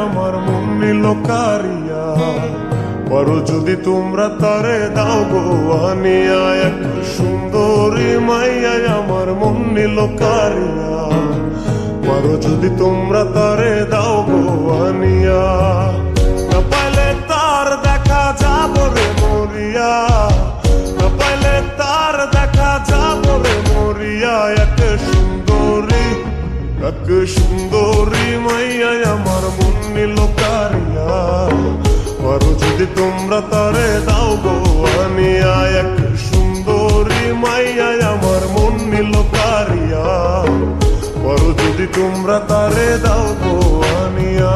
আমার মন নিল কারিয়া, পারো যদি তোমরা তারে দাও গো আনিয়া। এক সুন্দরী মাইয়া আমার মন নিল কারিয়া, পারো যদি তোমরা তারে দাও গো আনিয়া। না পাইলে তার দেখা যাব রে মরিয়া, না পাইলে তার দেখা যাব রে মরিয়া। এক সুন্দরী মাইয়া আমার মন নিল কারিয়া, পারো যদি তোমরা তারে দাও গো আনিয়া। এক সুন্দরী মাইয়া আমার মন নিল কারিয়া, পারো যদি তোমরা তারে দাও গো আনিয়া।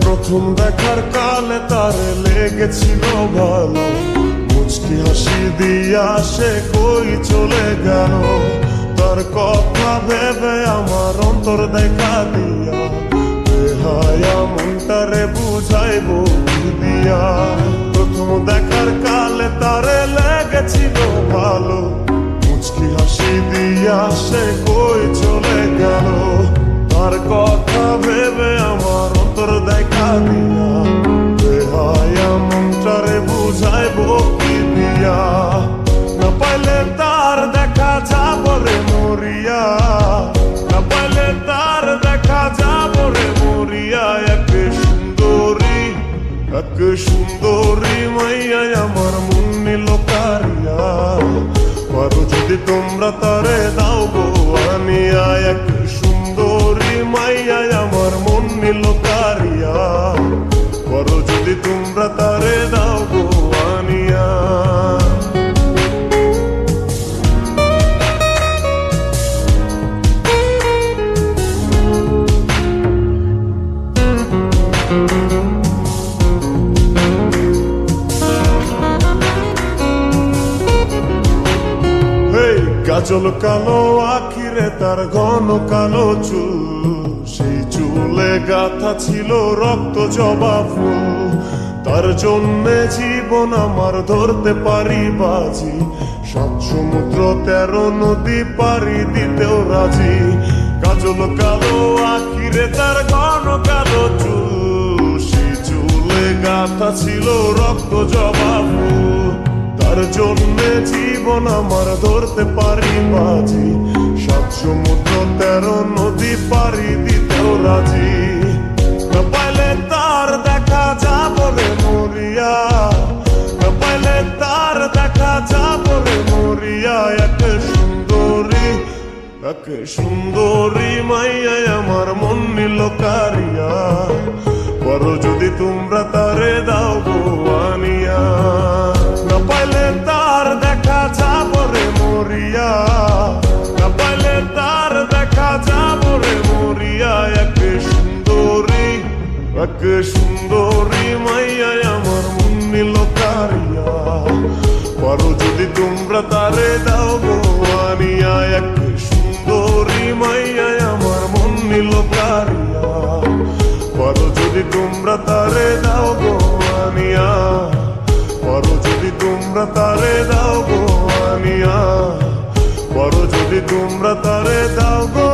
প্রথম দেখার কালে তারে লেগেছিল ভালো, মুচকি হাসি দিয়া সে কই চলে গেল। তার কথা ভেবে আমার অন্তর দেখা দিয়া, বেহায়া মনটারে বুঝাইবো কি দিয়া। প্রথম দেখার কালে তারে লেগেছিল ভালো, মুচকি হাসি দিয়া সে কই চলে গেল। তার কথা ভেবে আমার অন্তর দেখা দিয়া, বেহায়া মনটারে বুঝাইবো কি দিয়া। না পাইলে তার দেখা যাব রে মরিয়া, না পাইলে তার দেখা যাব রে মরিয়া। এক সুন্দরী মাইয়া আমার মন নিল কারিয়া, পারো যদি তোমরা তারে দাও গো আনিয়া। এক সুন্দরী মাইয়া আমার মন নিল কারিয়া, পারো যদি তোমরা তারে দাও গো আনিয়া। কাজল কালো আখিরে তার ঘন কালো চুল, সেই চুলে গাথা ছিল রক্ত জবা ফুল। তার জন্যে জীবন আমার ধরতে পারি বাজি, 7 সমুদ্র 13 নদী পারি দিতেও রাজি। কাজল কালো আখিরে তার ঘন কালো চুল, সেই চুলে গাথা ছিল রক্ত জবা ফুল। তার জন্যে জীবন আমার ধরতে পারি বাজি, 7 সমুদ্র 13 নদী পারি দিতেও রাজি। না পাইলে তার দেখা যাব রে মরিয়া, না পাইলে তার দেখা যাব রে মরিয়া। এক সুন্দরী মাইয়া আমার মন নিল কারিয়া, পারো যদি তোমরা তারে দাও গো আনিয়া। না পাইলে তার দেখা যাব রে মরিয়া, না পাইলে তার দেখা যাব রে মরিয়া। এক সুন্দরী মাইয়া আমার মন নিল কারিয়া, পারো যদি তোমরা তারে দাও গো আনিয়া। এক সুন্দরী মাইয়া আমার মন নিল কারিয়া, পারো যদি তোমরা তারে দাও গো আনিয়া। পারো যদি তোমরা তারে দাও গো আনিয়া, পারো যদি তোমরা তারে দাও গো।